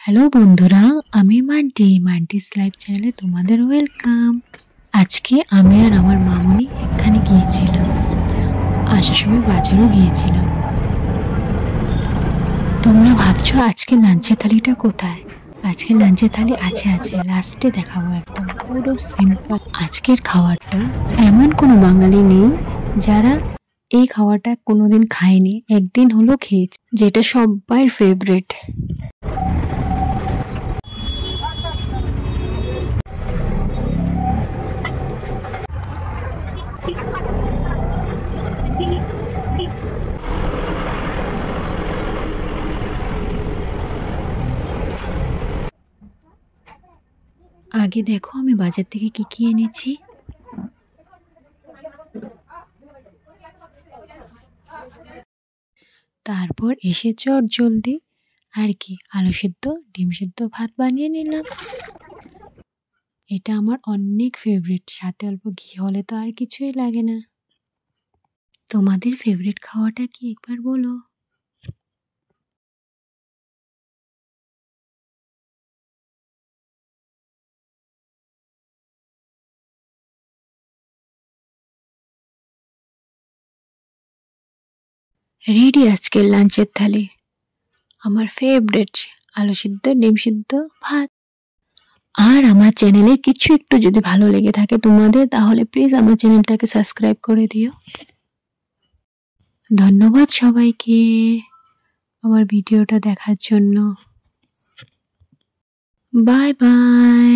Hello বন্ধুরা, আমি মান্টিস live চ্যানেলে তোমাদের ওয়েলকাম। আজকে আমি আর আমার মামুনি এখানে গিয়েছিলাম, আসার সময় বাজারও গিয়েছিলাম। তোমরা ভাবছো আজকে লাঞ্চের থালিটা কোথায়? আজকে লাঞ্চের থালি আছে লাস্টে দেখাবো, একদম পুরো সিম্পল। আজকের খাবারটা এমন কোনো বাঙালি নেই যারা এই খাওয়াটা কোনোদিন খায়নি, একদিন হলো খেয়েছে, যেটা সবার ফেভারিট। আগে দেখো আমি বাজার থেকে কি কি এনেছি। তারপর এসে চট জলদি আর কি আলু সেদ্ধ, ডিম সেদ্ধ, ভাত বানিয়ে নিলাম। এটা আমার অনেক ফেভারিট, সাথে অল্প ঘি হলে তো আর কিছুই লাগে না। তোমাদের ফেভারিট খাওয়াটা কি একবার বলো। রেডি আজকের লাঞ্চের থালি, আমার ফেভারিট আলু সিদ্ধ, ডিম সিদ্ধ, ভাত। আর আমার চ্যানেলে কিছু একটু যদি ভালো লেগে থাকে তোমাদের, তাহলে প্লিজ আমার চ্যানেলটাকে সাবস্ক্রাইব করে দিও। ধন্যবাদ সবাইকে আমার ভিডিওটা দেখার জন্য। Bye bye.